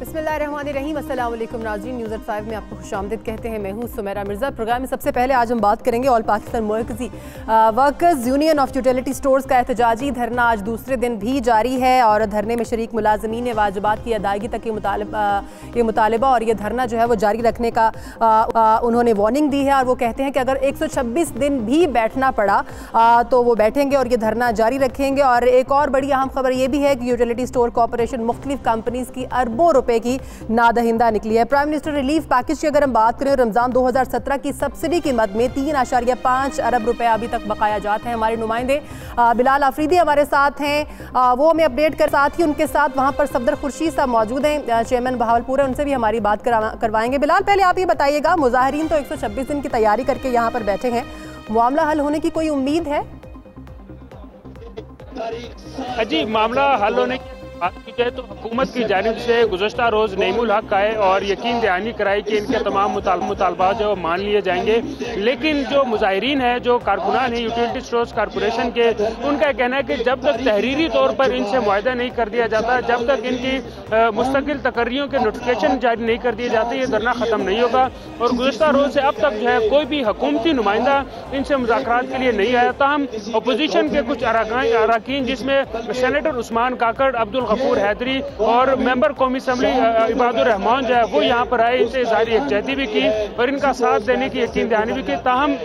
बिस्मिल्लाहिर्रहमानिर्रहीम। अस्सलाम वालेकुम नाज़रीन, न्यूज़ एट 5 में आपको खुशामदीद कहते हैं। मैं हूँ सुमेरा मिर्ज़ा। प्रोग्राम में सबसे पहले आज हम बात करेंगे ऑल पाकिस्तान मरकज़ी workers union of utility stores का एहतजाजी धरना आज दूसरे दिन भी जारी है और धरने में शरीक मुलाजमीन ने वाजिबात की अदायगी तक ये मुतालबा और ये धरना जो है वो जारी रखने का उन्होंने वार्निंग दी है और वो कहते हैं कि अगर 126 दिन भी बैठना पड़ा तो वो बैठेंगे और ये धरना जारी रखेंगे। और एक और बड़ी अहम खबर ये भी है कि यूटिलिटी स्टोर कॉरपोरेशन मुख्तलिफ कंपनीज की अरबों रुपए की नादहिंदा निकली है। प्राइम मिनिस्टर रिलीफ पैकेज की अगर हम बात करें, रमजान 2017 की सब्सिडी की मद में 3.5 अरब रुपए अभी तक बकाया जाते हैं। हमारे नुमाइंदे बिलाल आफरीदी हमारे साथ हैं, वो हमें अपडेट कर, साथ ही उनके साथ वहां पर सफदर खुर्शीद साहब मौजूद हैं, चेयरमैन बहावलपुर है, उनसे भी हमारी बात करवाएंगे। बिलाल, पहले आप ये बताइएगा, मुजाहिरीन तो 126 दिन की तैयारी करके यहाँ पर बैठे हैं, मामला हल होने की कोई उम्मीद है? जी, मामला हल होने की बात की जाए तो हुकूमत की जानिब से गुज़श्ता रोज़ नईमुल हक आए और यकीन दहानी कराई कि इनके तमाम मुतालबात जो मान लिए जाएंगे। लेकिन जो मुजाहिरीन है, जो कारकुनान है यूटिलिटी स्टोर्स कॉरपोरेशन के, उनका कहना है कि जब तक तहरीरी तौर पर इनसे मुआहदा नहीं कर दिया जाता, जब तक इनकी मुस्तकिल तकर्रियों के नोटिफिकेशन जारी नहीं कर दिए जाते, ये धरना ख़त्म नहीं होगा। और गुज़श्ता रोज़ से अब तक जो है कोई भी हुकूमती नुमाइंदा इनसे मुज़ाकरात के लिए नहीं आया। ताहम अपोजिशन के कुछ अरकान जिसमें सेनेटर उस्मान काकड़, अब्दुल गफूर हैदरी और मेंबर कौमी असम्बली इबादुर रहमान जो है वो यहाँ पर आए, इनसे इज़हार यकजहती भी की और इनका साथ देने की यकीन दहानी भी की। ताहम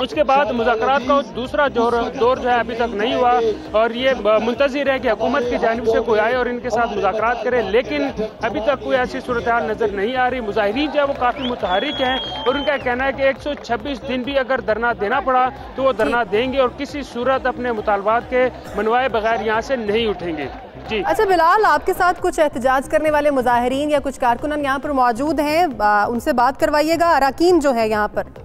उसके बाद मुज़ाकरात का दूसरा दौर जो है अभी तक नहीं हुआ और ये मुंतज़िर है कि हुकूमत की जानिब से कोई आए और इनके साथ मुज़ाकरात करे, लेकिन अभी तक कोई ऐसी सूरत हाल नज़र नहीं आ रही। मुजाहिरीन जो है वो काफ़ी मुतहरिक हैं और उनका कहना है कि 126 दिन भी अगर धरना देना पड़ा तो वो धरना देंगे और किसी सूरत अपने मुतालबात के मनवाए बगैर यहाँ से नहीं उठेंगे। जी अच्छा बिलाल, आपके साथ कुछ एहतजाज करने वाले मुजाहिरीन या कुछ कारकुनान यहाँ पर मौजूद हैं, उनसे बात करवाइएगा। अरकान जो है यहाँ पर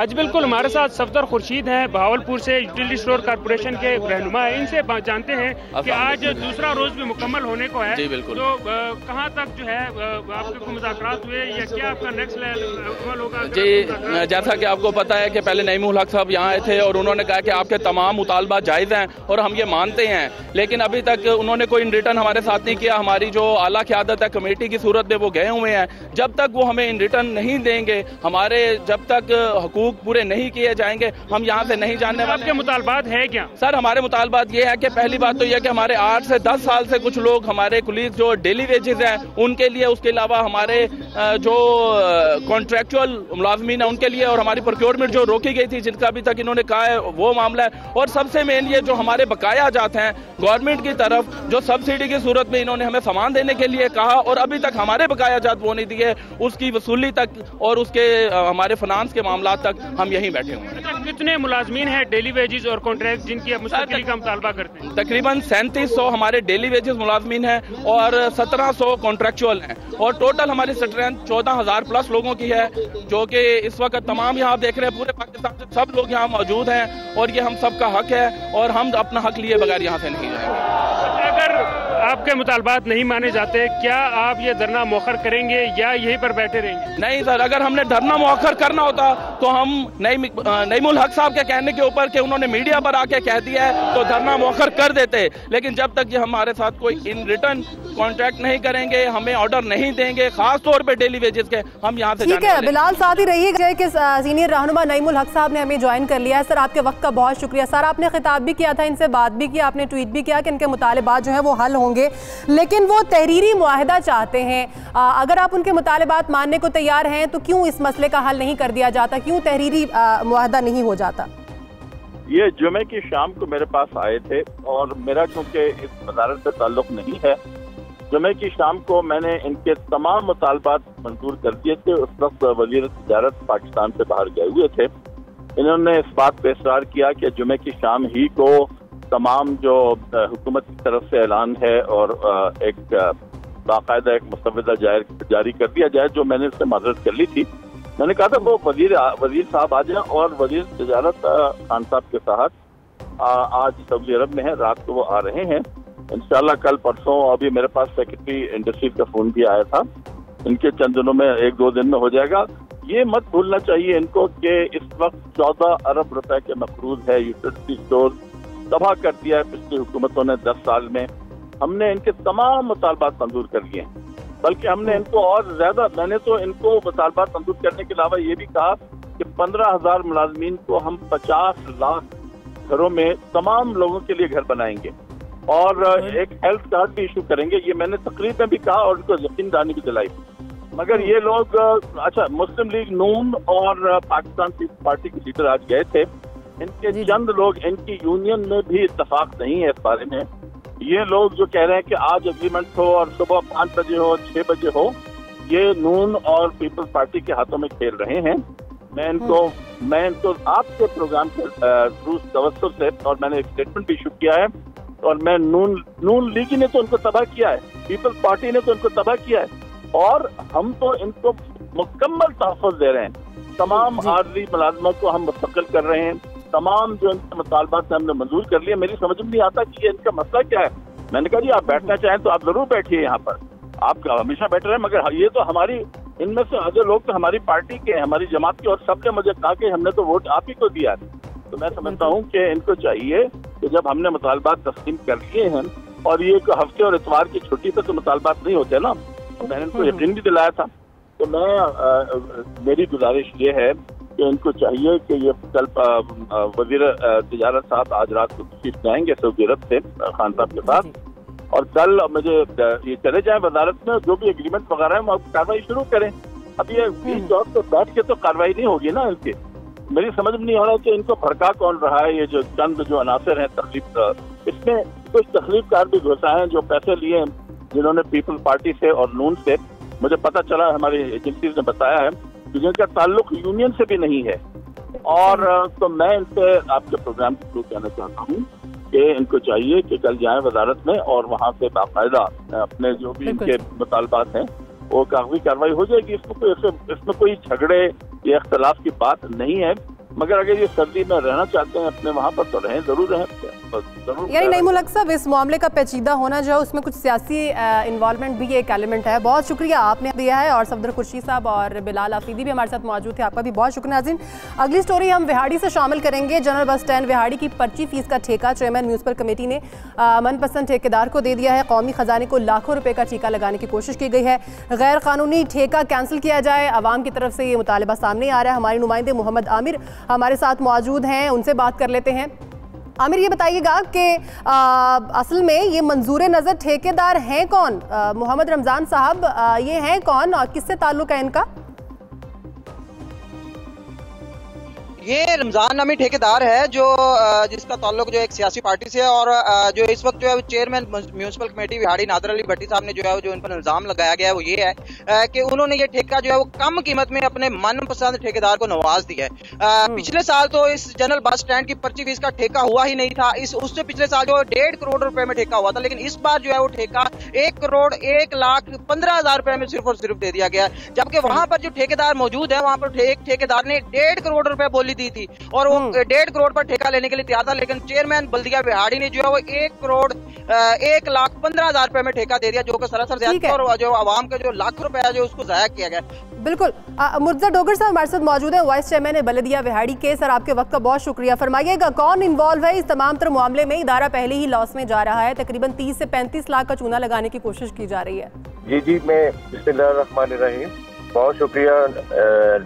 जी बिल्कुल, हमारे साथ सफदर खुर्शीद हैं, बहावलपुर से यूटिलिटी स्टोर कॉरपोरेशन के रहनुमा हैं। इनसे जानते हैं कि आज दूसरा रोज भी मुकम्मल होने को है। जी बिल्कुल। तो कहाँ तक जो है आपके मुज़ाकरात हुए या क्या आपका नेक्स्ट लेवल होगा? जी, जैसा कि आपको पता है कि पहले नईमुल हक साहब यहाँ आए थे और उन्होंने कहा कि आपके तमाम मुतालबात जायज़ हैं और हम ये मानते हैं, लेकिन अभी तक उन्होंने कोई इन रिटर्न हमारे साथ नहीं किया। हमारी जो आला क़यादत है कमेटी की सूरत में वो गए हुए हैं, जब तक वो हमें इन रिटर्न नहीं देंगे, हमारे जब तक हुकूक पूरे नहीं किए जाएंगे, हम यहाँ से नहीं जानने वाले। आपके मुतालबात है क्या? सर, हमारे मुतालबात ये है कि पहली बात तो यह कि हमारे 8 से 10 साल से कुछ लोग हमारे कुलीग जो डेली वेजेस हैं उनके लिए, उसके अलावा हमारे जो कॉन्ट्रैक्चुअल मुलाजमीन है उनके लिए और हमारी प्रोक्योरमेंट जो रोकी गई थी जिनका अभी तक इन्होंने कहा है वो मामला है। और सबसे मेन ये जो हमारे बकाया जाते हैं गवर्नमेंट की तरफ, जो सब्सिडी की सूरत में इन्होंने हमें सामान देने के लिए कहा और अभी तक हमारे बकाया जात वो नहीं दिए, उसकी वसूली तक और उसके हमारे फाइनेंस के मामला तक हम यहीं बैठे हुए हैं। कितने मुलाजमीन हैं डेली वेजेस और कॉन्ट्रैक्ट जिनकी मुस्तकिली का मुतालबा करते हैं? तकरीबन 3700 हमारे डेली वेजेस मुलाजमीन हैं और 1700 कॉन्ट्रैक्चुअल हैं और टोटल हमारी स्ट्रेंथ 14,000 प्लस लोगों की है, जो कि इस वक्त तमाम यहाँ देख रहे हैं पूरे पाकिस्तान से सब लोग यहाँ मौजूद हैं और ये हम सबका हक है और हम अपना हक लिए बगैर यहाँ से नहीं जाएंगे। अगर आपके मुतालबात नहीं माने जाते, क्या आप ये धरना मौखर करेंगे या यहीं पर बैठे रहेंगे? नहीं सर, अगर हमने धरना मौखर करना होता तो हम नईमुल हक साहब के कहने के ऊपर कि उन्होंने मीडिया पर आके कह दिया है तो धरना मौखर कर देते, लेकिन जब तक ये हमारे साथ कोई इन रिटर्न कॉन्ट्रैक्ट नहीं करेंगे, हमें ऑर्डर नहीं देंगे, खास तौर पे डेली वेजेस के, हम यहाँ से ठीक है। बिलाल, साथ ही रहिएगा कि सीनियर रहनुमा नईमुल हक साहब ने हमें ज्वाइन कर लिया है। सर, आपके वक्त का बहुत शुक्रिया। सर, आपने खिताब भी किया था, इनसे बात भी की, आपने ट्वीट भी किया कि इनके मुतालबात जो है वो हल होंगे, लेकिन वो तहरीरी मुआहदा चाहते हैं। अगर आप उनके मुतालबात मानने को तैयार हैं तो क्यों इस मसले का हल नहीं कर दिया जाता, क्यों तहरीरी मुआहदा नहीं हो जाता? ये जुमे की शाम को मेरे पास आए थे और मेरा चूंकि इस वजारत से ताल्लुक नहीं है, जुमे की शाम को मैंने इनके तमाम मुतालबात मंजूर कर दिए थे। उस वक्त वजीर तिजारत पाकिस्तान से बाहर गए हुए थे। इन्होंने इस बात पे इसरार किया कि जुमे की शाम ही को तमाम जो हुकूमत की तरफ से ऐलान है और एक बाकायदा एक मुसव्वदा जारी कर दिया जाए, जो मैंने उससे माजरत कर ली थी। मैंने कहा था वो वजीर साहब आ जाए और वजीर तिजारत खान साहब के साथ आज सऊदी अरब में है, रात को वो आ रहे हैं इंशाल्लाह। कल परसों अभी मेरे पास सेक्रेटरी इंडस्ट्री का फोन भी आया था, इनके चंद दिनों में 1-2 दिन में हो जाएगा। ये मत भूलना चाहिए इनको कि इस वक्त 14 अरब रुपए के मकरूज है। यूटिलिटी स्टोर तबाह कर दिया है पिछली हुकूमतों ने 10 साल में। हमने इनके तमाम मुतालबात मंजूर कर लिए हैं, बल्कि हमने इनको और ज्यादा, मैंने तो इनको मुतालबात मंजूर करने के अलावा ये भी कहा कि 15,000 मुलाजमीन को हम 50 लाख घरों में तमाम लोगों के लिए घर बनाएंगे और एक हेल्थ कार्ड भी इशू करेंगे। ये मैंने तकरीब में भी कहा और उनको यकीन दहानी भी दिलाई। मगर ये लोग अच्छा, मुस्लिम लीग नून और पाकिस्तान पीपल्स पार्टी के लीडर आज गए थे, इनके चंद लोग, इनकी यूनियन में भी इत्तेफाक नहीं है इस बारे में। ये लोग जो कह रहे हैं कि आज एग्रीमेंट हो और सुबह 5 बजे हो 6 बजे हो, ये नून और पीपल्स पार्टी के हाथों में खेल रहे हैं। मैं इनको आपके प्रोग्राम के थ्रू तवज्जो से, और मैंने एक स्टेटमेंट भी इशू किया है, और मैं नून लीग ने तो उनको तबाह किया है, पीपल्स पार्टी ने तो उनको तबाह किया है, और हम तो इनको मुकम्मल तहफ़्फ़ुज़ दे रहे हैं। तमाम आर्जी मुलाजमत को हम मुस्तक़िल कर रहे हैं, तमाम जो इनके मुतालबात से हमने मंजूर कर लिया। मेरी समझ में नहीं आता कि ये इनका मसला क्या है। मैंने कहा जी आप बैठना चाहें तो आप जरूर बैठिए यहाँ पर, आप हमेशा बैठ रहे हैं, मगर ये तो हमारी, इनमें से आधे लोग तो हमारी पार्टी के, हमारी जमात के, और सबने मुझे कहा कि हमने तो वोट आप ही को दिया। तो मैं समझता हूँ कि इनको चाहिए कि जब हमने मुतालबात तस्लीम कर लिए हैं, और ये हफ्ते और इतवार की छुट्टी पे तो मुतालबात नहीं होते ना, मैंने इनको यकीन भी दिलाया था। तो मैं मेरी गुजारिश ये है कि इनको चाहिए कि ये कल वजीर तिजारत साहब आज रात को तशरीफ जाएंगे सऊदी अरब से खान साहब के साथ, और कल मुझे ये चले जाएं वजारत में, जो भी एग्रीमेंट वगैरह है वो कार्रवाई शुरू करें। अब ये 20 जॉब पे बैठ के तो कार्रवाई नहीं होगी ना इनकी। मेरी समझ में नहीं आ रहा कि इनको भड़का कौन रहा है। ये जो चंद जो अनासर हैं तकलीफ, इसमें कुछ तकलीफकार भी घुसा है जो पैसे लिए हैं, जिन्होंने पीपल्स पार्टी से और नून से, मुझे पता चला, हमारी एजेंसी ने बताया है, जिनका ताल्लुक यूनियन से भी नहीं है। और तो मैं इनसे आपके प्रोग्राम के थ्रू कहना चाहता हूँ कि इनको चाहिए कि कल जाएं वजारत में, और वहाँ से बाकायदा अपने जो भी इनके मुतालबात हैं वो कागजी कार्रवाई हो जाएगी। इसमें कोई झगड़े या इख्तलाफ की बात नहीं है, मगर अगर ये सर्दी में रहना चाहते हैं अपने वहाँ पर तो रहें, जरूर रहें। यानी नईमुल हक साहब, इस मामले का पेचीदा होना जो है उसमें कुछ सियासी इन्वॉल्वमेंट भी एक एलिमेंट है। बहुत शुक्रिया आपने दिया है, और सफदर खुर्शीद साहब और बिलाल आफरीदी भी हमारे साथ मौजूद थे, आपका भी बहुत शुक्रिया। नाज़रीन, अगली स्टोरी हम विहाड़ी से शामिल करेंगे। जनरल बस स्टैंड विहाड़ी की पर्ची फीस का ठेका चेयरमैन म्यूनसिपल कमेटी ने मनपसंद ठेकेदार को दे दिया है। कौमी खजाने को लाखों रुपए का ठेका लगाने की कोशिश की गई है। गैर कानूनी ठेका कैंसिल किया जाए, अवाम की तरफ से ये मुतालबा सामने आ रहा है। हमारे नुमाइंदे मोहम्मद आमिर हमारे साथ मौजूद हैं, उनसे बात कर लेते हैं। आमिर, ये बताइएगा कि असल में ये मंजूर नज़र ठेकेदार हैं कौन? मोहम्मद रमज़ान साहब ये हैं कौन और किससे ताल्लुक है इनका? ये रमजान नामी ठेकेदार है जो जिसका ताल्लुक जो एक सियासी पार्टी से है, और जो इस वक्त जो है chairman municipal committee Vehari Nadir Ali Bhatti साहब ने जो है जो इन पर इल्जाम लगाया गया है वो ये है कि उन्होंने ये ठेका जो है वो कम कीमत में अपने मनपसंद ठेकेदार को नवाज दिया है। पिछले साल तो इस जनरल बस स्टैंड की पर्ची फीस का ठेका हुआ ही नहीं था। उससे पिछले साल जो 1.5 करोड़ रुपए में ठेका हुआ था, लेकिन इस बार जो है वो ठेका 1,01,15,000 रुपए में सिर्फ और सिर्फ दे दिया गया, जबकि वहां पर जो ठेकेदार मौजूद है वहां पर ठेकेदार ने 1.5 करोड़ रुपए बोली दी थी, और वो 1.5 करोड़ पर ठेका लेने के लिए तैयार था, लेकिन चेयरमैन बल्दिया विहाड़ी ने जो है वो 1,01,15,000 रुपए में ठेका दे दिया, जो कि सरासर ज्यादा, और जो आवाम के जो लाख रुपए है जो उसको जाया किया गया। बिल्कुल। मुर्तजा डोगर साहब हमारे साथ मौजूद है, वाइस चेयरमैन बल्दिया विहाड़ी के। सर, आपके वक्त का बहुत शुक्रिया। फरमाइएगा, कौन इन्वॉल्व है इस तमाम तर मामले में? इदारा पहले ही लॉस में जा रहा है, तकरीबन 30 से 35 लाख का चूना लगाने की कोशिश की जा रही है। जी, मैं बिस्मिल्लाहिर्रहमानिर्रहीम, बहुत शुक्रिया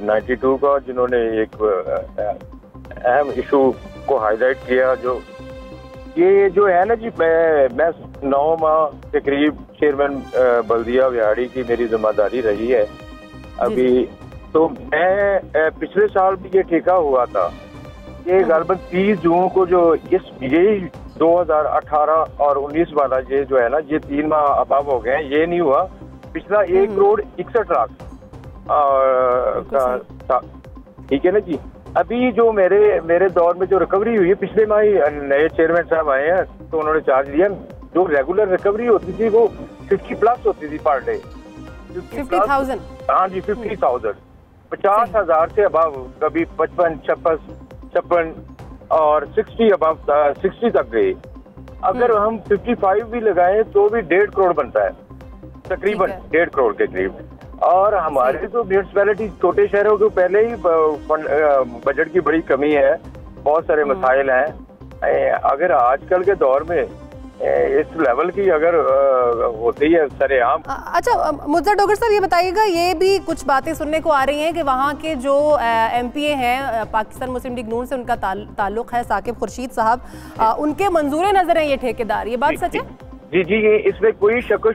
92 का, जिन्होंने एक अहम इशू को हाईलाइट किया। जो ये जो है ना जी, मैं 9 माह के करीब चेयरमैन बल्दिया विहाड़ी की मेरी जिम्मेदारी रही है अभी। तो मैं पिछले साल भी ये ठेका हुआ था, ये लगभग 30 जून को जो यही 2018 और 19 वाला ये जो है ना, ये 3 माह अबाव हो गए, ये नहीं हुआ। पिछला 1,61,00,000 का, ठीक है ना जी। अभी जो मेरे दौर में जो रिकवरी हुई है, पिछले माह ही नए चेयरमैन साहब आए हैं तो उन्होंने चार्ज लिया। जो रेगुलर रिकवरी होती थी वो 50+ होती थी पर डे, 50,000। हाँ जी, 50,000, 50,000 से अबाव, कभी 55, 56 और 60 अबाव 60 तक गए। अगर हम 55 भी लगाएं तो भी 1.5 करोड़ बनता है, तकरीबन 1.5 करोड़ के करीब। और हमारे तो म्यूनसिपैलिटी छोटे शहरों को पहले ही बजट की बड़ी कमी है, बहुत सारे मसाइल हैं। अगर आजकल के दौर में इस लेवल की अगर होती है सरेआम। अच्छा मुर्तज़ा डोगर साहब, ये बताइएगा, ये भी कुछ बातें सुनने को आ रही हैं कि वहाँ के जो MPA हैं पाकिस्तान मुस्लिम लीग नून से उनका ताल्लुक है, साकिब खुर्शीद साहब, उनके मंजूर नजर हैं ये ठेकेदार, ये बात सच है? जी जी, ये इसमें कोई शक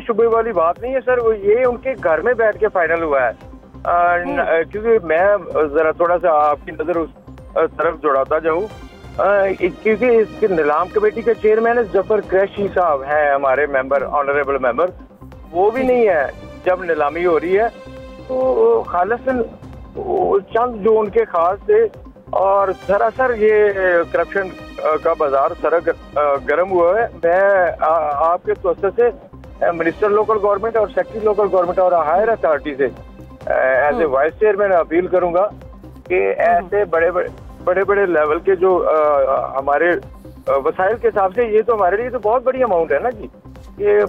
शुबे वाली बात नहीं है सर। ये उनके घर में बैठ के फाइनल हुआ है। क्योंकि मैं जरा थोड़ा सा आपकी नजर उस तरफ जुड़ाता जाऊँ, क्योंकि इसके नीलाम कमेटी के चेयरमैन जफर क्रैशी साहब हैं हमारे मेंबर, ऑनरेबल मेंबर, वो भी नहीं है जब नीलामी हो रही है। तो खालिसन चंद जो उनके खास थे, और सरासर ये करप्शन का बाजार सर गर्म हुआ है। मैं आपके तवज्जो से मिनिस्टर लोकल गवर्नमेंट और सेक्रेटरी लोकल गवर्नमेंट और हायर अथॉरिटी से as a vice chairman appeal करूंगा कि ऐसे बड़े बड़े लेवल के जो हमारे वसाइल के हिसाब से, ये तो हमारे लिए तो बहुत बड़ी अमाउंट है ना जी। ये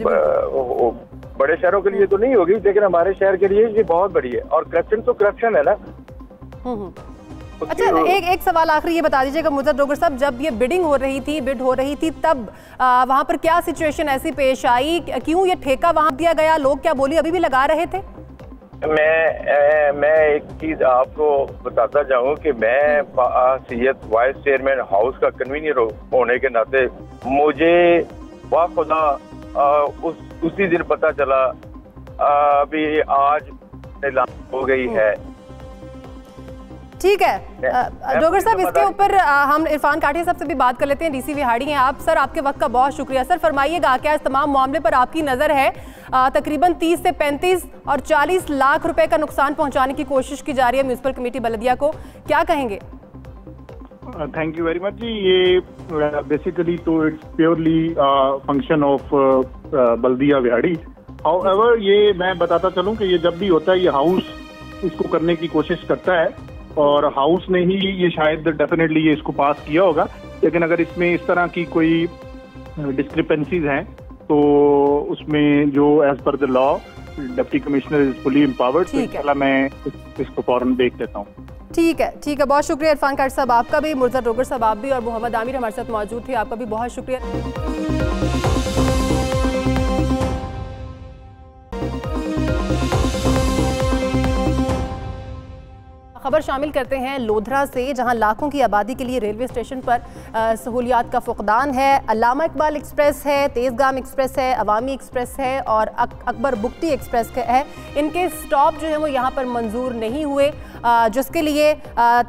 बड़े शहरों के लिए तो नहीं होगी, लेकिन हमारे शहर के लिए ये बहुत बड़ी है। और करप्शन तो करप्शन है ना। अच्छा, एक सवाल आखिरी ये बता दीजिएगा मुर्तज़ा डोगर साहब, जब ये बिड हो रही थी तब वहाँ पर क्या सिचुएशन ऐसी पेश आई, क्यों ये ठेका वहाँ दिया गया, लोग क्या बोली अभी भी लगा रहे थे? मैं एक चीज आपको बताता जाऊं कि मैं सीएत वाइस चेयरमैन हाउस का कन्वीनर होने के नाते मुझे वाह खुदा उसी दिन पता चला, अभी आज नीलामी हो गई है। ठीक है डोगर साहब, इसके ऊपर हम इरफान काठी साहब से भी बात कर लेते हैं, डीसी विहाड़ी हैं आप। सर आपके वक्त का बहुत शुक्रिया। सर फरमाइएगा, क्या इस तमाम मामले पर आपकी नज़र है? तकरीबन 30 से 35 और 40 लाख रुपए का नुकसान पहुंचाने की कोशिश की जा रही है म्यूनिसिपल कमेटी बल्दिया को, क्या कहेंगे? थैंक यू वेरी मच जी। ये बेसिकली तो it's purely function of Baldiya Vehari. However ये मैं बताता चलूं कि ये जब भी होता है, ये हाउस इसको करने की कोशिश करता है और हाउस ने ही ये शायद डेफिनेटली ये इसको पास किया होगा। लेकिन अगर इसमें इस तरह की कोई डिस्क्रिपेंसीज हैं तो उसमें जो as per the law deputy commissioner is fully empowered. तो इंशाल्लाह मैं इसको फौरन देख लेता हूँ। ठीक है, बहुत शुक्रिया इरफान काठी साहब आपका भी, मुर्तज़ा डोगर साहब आप भी, और मोहम्मद आमिर हमारे साथ मौजूद थे, आपका भी बहुत शुक्रिया। खबर शामिल करते हैं लोधरा से, जहां लाखों की आबादी के लिए रेलवे स्टेशन पर सहूलियात का फुकदान है। अल्लामा इकबाल एक्सप्रेस है, तेज़गाम एक्सप्रेस है, अवामी एक्सप्रेस है और अकबर बुख्ती एक्सप्रेस है। इनके स्टॉप जो है वो यहाँ पर मंजूर नहीं हुए, जिसके लिए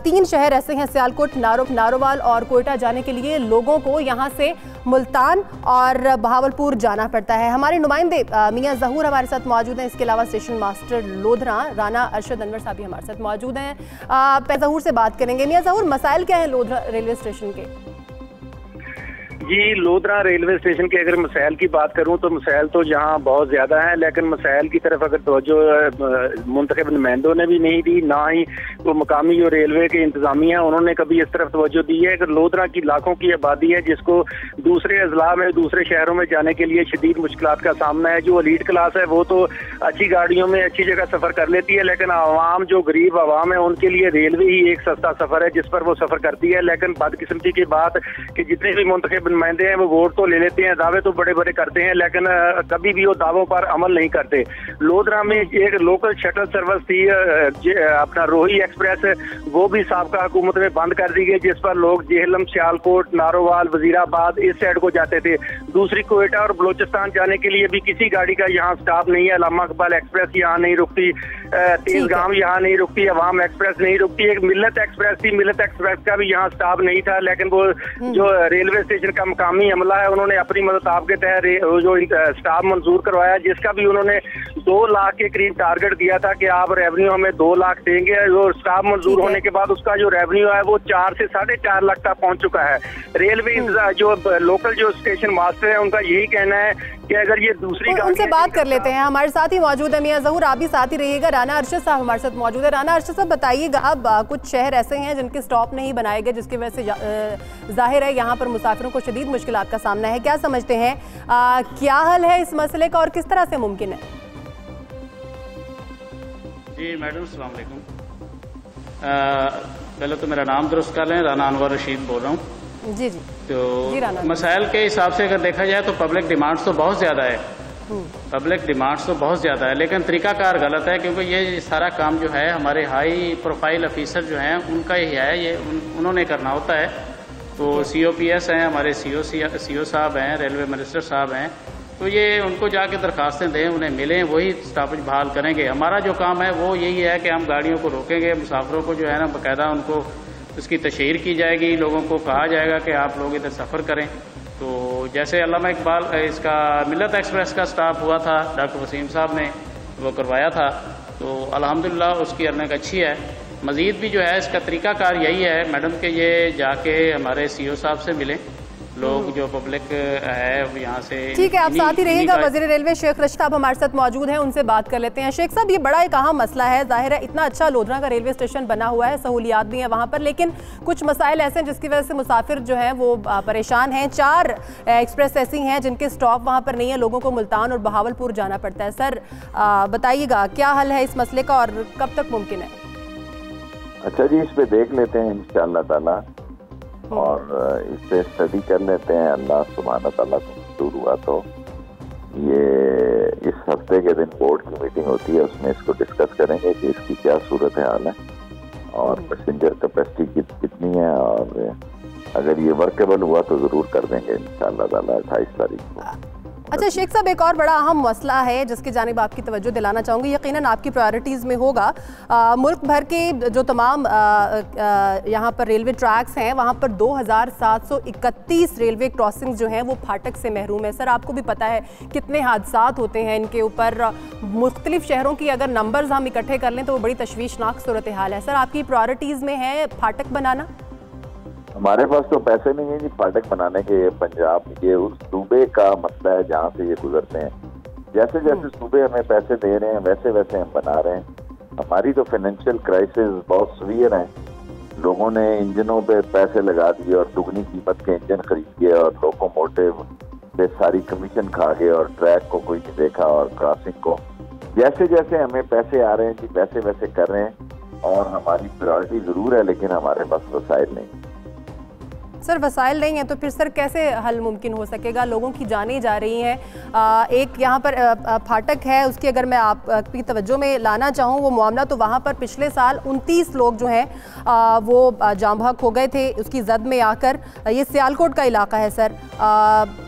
3 शहर ऐसे हैं, सियालकोट, नारोवाल और कोयटा जाने के लिए लोगों को यहाँ से मुल्तान और बहावलपुर जाना पड़ता है। हमारे नुमाइंदे मियाँ ज़हूर हमारे साथ मौजूद हैं। इसके अलावा स्टेशन मास्टर लोधरा राना अरशद अनवर साहब भी हमारे साथ मौजूद हैं। ज़हूर से बात करेंगे। मियाँ ज़हूर, मसाइल क्या है लोधरा रेलवे स्टेशन के? जी, लोधरा रेलवे स्टेशन के अगर मसाइल की बात करूं तो मसाइल तो यहाँ बहुत ज़्यादा हैं, लेकिन मसाइल की तरफ अगर तवज्जो मुंतखब नुमाइंदों ने भी नहीं दी, ना ही वो मकामी जो रेलवे के इंतजामिया हैं उन्होंने कभी इस तरफ तवज्जो दी है। अगर लोधरा की लाखों की आबादी है जिसको दूसरे अजला में, दूसरे शहरों में जाने के लिए शदीद मुश्किलात का सामना है। जो एलीट क्लास है वो तो अच्छी गाड़ियों में अच्छी जगह सफ़र कर लेती है, लेकिन आवाम जो गरीब आवाम है उनके लिए रेलवे ही एक सस्ता सफ़र है जिस पर वो सफ़र करती है। लेकिन बदकिस्मती की बात कि जितने भी मुंतखब नुमाइंदे हैं वो वोट तो ले लेते हैं, दावे तो बड़े बड़े करते हैं, लेकिन कभी भी वो दावों पर अमल नहीं करते। लोधरा में एक लोकल शटल सर्विस थी अपना रोही एक्सप्रेस, वो भी साबका हुकूमत में बंद कर दी गई, जिस पर लोग जेहलम, सियालकोट, नारोवाल, वजीराबाद इस साइड को जाते थे। दूसरी कोयटा और बलोचिस्तान जाने के लिए भी किसी गाड़ी का यहाँ स्टॉप नहीं है। अल्लामा इकबाल एक्सप्रेस यहाँ नहीं रुकती, तेजगाम यहाँ नहीं रुकती, अवाम एक्सप्रेस नहीं रुकती। एक मिल्लत एक्सप्रेस थी, मिल्लत एक्सप्रेस का भी यहाँ स्टॉप नहीं था, लेकिन वो जो रेलवे स्टेशन का मकामी अमला है उन्होंने अपनी मदद आपके तहत जो स्टाफ मंजूर करवाया, जिसका भी उन्होंने 2 लाख के करीब टारगेट दिया था कि आप रेवेन्यू हमें 2 लाख देंगे। और स्टाफ मंजूर होने के बाद उसका जो रेवेन्यू है वो 4 से 4.5 लाख तक पहुंच चुका है। रेलवे जो लोकल जो स्टेशन मास्टर है उनका यही कहना है कि अगर ये दूसरी उनसे बात कर लेते हैं। हमारे साथ ही मौजूद है मियाँ ज़हूर, आप भी साथ ही रहिएगा। राना अरशद साहब हमारे साथ मौजूद है। राना अरशद साहब बताइएगा, अब कुछ शहर ऐसे हैं जिनके स्टॉप नहीं बनाए गए, जिसकी वजह से जाहिर है यहाँ पर मुसाफिरों को शदीद मुश्किलात का सामना है। क्या समझते हैं, क्या हल है इस मसले का और किस तरह से मुमकिन है? जी मैडम, अस्सलाम वालेकुम। पहले तो मेरा नाम दुरुस्त कर लें, राना अनवर रशीद बोल रहा हूँ। जी जी। तो मसाइल के हिसाब से अगर देखा जाए तो पब्लिक डिमांड्स तो बहुत ज़्यादा है, पब्लिक डिमांड्स तो बहुत ज़्यादा है, लेकिन तरीकाकार गलत है, क्योंकि ये सारा काम जो है हमारे हाई प्रोफाइल ऑफिसर जो हैं उनका ही है, ये उन्होंने करना होता है। तो COPS हैं, हमारे CO साहब हैं, रेलवे मिनिस्टर साहब हैं, तो ये उनको जाके दरखास्तें दें, उन्हें मिलें, वही स्टॉपेज बहाल करेंगे। हमारा जो काम है वो यही है कि हम गाड़ियों को रोकेंगे, मुसाफिरों को जो है ना बाकायदा उनको उसकी तशहीर की जाएगी, लोगों को कहा जाएगा कि आप लोग इधर सफ़र करें। तो जैसे अल्लामा इकबाल इसका मिल्लत एक्सप्रेस का स्टाफ हुआ था, डॉक्टर वसीम साहब ने वो करवाया था, तो अल्हम्दुलिल्लाह उसकी अर्निंग अच्छी है। मज़ीद भी जो है इसका तरीकाकार यही है मैडम कि ये जाके हमारे CO साहब से मिलें, लोग जो पब्लिक है यहाँ से। ठीक है, आप साथ ही रहिएगा। वज़ीर रेलवे शेख रशीद साहब हमारे साथ मौजूद हैं, उनसे बात कर लेते हैं। शेख साहब, ये बड़ा एक अहम मसला है, जाहिर है इतना अच्छा लोधरा का रेलवे स्टेशन बना हुआ है, सहूलियात भी हैं वहाँ पर, लेकिन कुछ मसाइल ऐसे हैं जिसकी वजह से मुसाफिर जो हैं वो परेशान हैं। 4 एक्सप्रेस ऐसी हैं जिनके स्टॉप वहाँ पर नहीं है, लोगों को मुल्तान और बहावलपुर जाना पड़ता है। सर बताइएगा क्या हल है इस मसले का और कब तक मुमकिन है? अच्छा जी, इस पे देख लेते हैं इंशाअल्लाह ताला और इस पे स्टडी कर लेते हैं। अल्लाह सुब्हानहू तआला से मंजूर हुआ तो ये इस हफ्ते के दिन बोर्ड की मीटिंग होती है, उसमें इसको डिस्कस करेंगे कि इसकी क्या सूरत हाल है और पैसेंजर कैपेसिटी कितनी है, और अगर ये वर्केबल हुआ तो ज़रूर कर देंगे इंशाअल्लाह ताला 28 तारीख को। अच्छा शेख साहब, एक और बड़ा अहम मसला है जिसकी जानिब आपकी तवज्जो दिलाना चाहूँगी, यकीनन आपकी प्रायोरिटीज़ में होगा। मुल्क भर के जो तमाम यहाँ पर रेलवे ट्रैक्स हैं वहाँ पर 2731 रेलवे क्रॉसिंग्स जो हैं वो फाटक से महरूम है। सर आपको भी पता है कितने हादसात होते हैं इनके ऊपर, मुख्तलिफ शहरों की अगर नंबर्स हम इकट्ठे कर लें तो वो बड़ी तशवीशनाक सूरत हाल है। सर आपकी प्रायोरिटीज़ में है फाटक बनाना? हमारे पास तो पैसे नहीं है जी फाटक बनाने के। पंजाब ये उस सूबे का मसला है जहाँ से ये गुजरते हैं। जैसे जैसे सूबे हमें पैसे दे रहे हैं वैसे वैसे हम बना रहे हैं। हमारी तो फाइनेंशियल क्राइसिस बहुत सीवियर है। लोगों ने इंजनों पे पैसे लगा दिए और दुगनी कीमत के इंजन खरीद के और लोकोमोटिव पे सारी कमीशन खा गए और ट्रैक को कोई नहीं देखा और क्रॉसिंग को। जैसे जैसे हमें पैसे आ रहे हैं जी वैसे वैसे कर रहे हैं और हमारी प्रायोरिटी ज़रूर है, लेकिन हमारे पास वसाइल नहीं। सर वसाइल नहीं है तो फिर सर कैसे हल मुमकिन हो सकेगा? लोगों की जानें जा रही हैं। एक यहाँ पर फाटक है, उसकी अगर मैं आपकी तवज्जो में लाना चाहूँ वो मामला, तो वहाँ पर पिछले साल 29 लोग जो हैं वो जाम बहक हो गए थे उसकी जद में आकर। ये सियालकोट का इलाका है सर।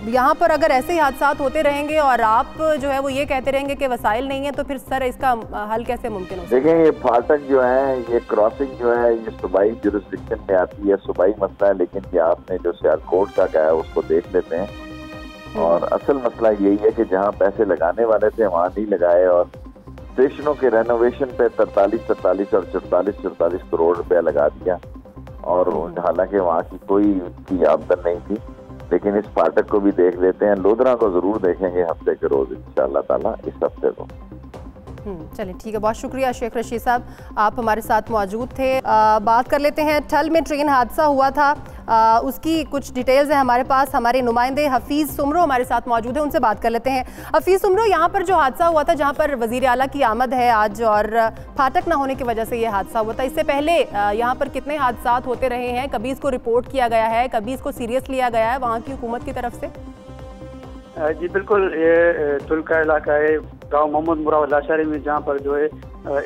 यहाँ पर अगर ऐसे ही हादसात होते रहेंगे और आप जो है वो ये कहते रहेंगे कि वसाइल नहीं है, तो फिर सर इसका हल कैसे मुमकिन हो? देखें, ये फाटक जो है, ये क्रॉसिंग जो है, ये सूबाई जुरिस्डिक्शन में आती है, सूबाई मसला है। लेकिन आपने जो सियालकोट का कहा है उसको देख लेते हैं। और असल मसला यही है कि जहाँ पैसे लगाने वाले थे वहाँ नहीं लगाए और स्टेशनों के रेनोवेशन पे 43 और 44 करोड़ रुपया लगा दिया। और हालांकि वहाँ की कोई आमदन नहीं थी। लेकिन इस फाटक को भी देख लेते हैं। लोधरा को जरूर देखेंगे हफ्ते के रोज इंशाअल्लाह ताला, इस हफ्ते को। चलिए ठीक है, बहुत शुक्रिया शेख रशीद साहब, आप हमारे साथ मौजूद थे। बात कर लेते हैं, ठल में ट्रेन हादसा हुआ था, उसकी कुछ डिटेल्स हैं हमारे पास। हमारे नुमाइंदे हफीज़ सुमरो हमारे साथ मौजूद हैं, उनसे बात कर लेते हैं। हफीज़ सुमरो, यहाँ पर जो हादसा हुआ था, जहाँ पर वज़ीर आला की आमद है आज और फाटक ना होने की वजह से ये हादसा हुआ था, इससे पहले यहाँ पर कितने हादसात होते रहे हैं? कभी इसको रिपोर्ट किया गया है, कभी इसको सीरियस लिया गया है वहाँ की हुकूमत की तरफ से? जी बिल्कुल, ये ठुल का इलाका है, गांव मोहम्मद मुराद लाशारी में, जहाँ पर जो है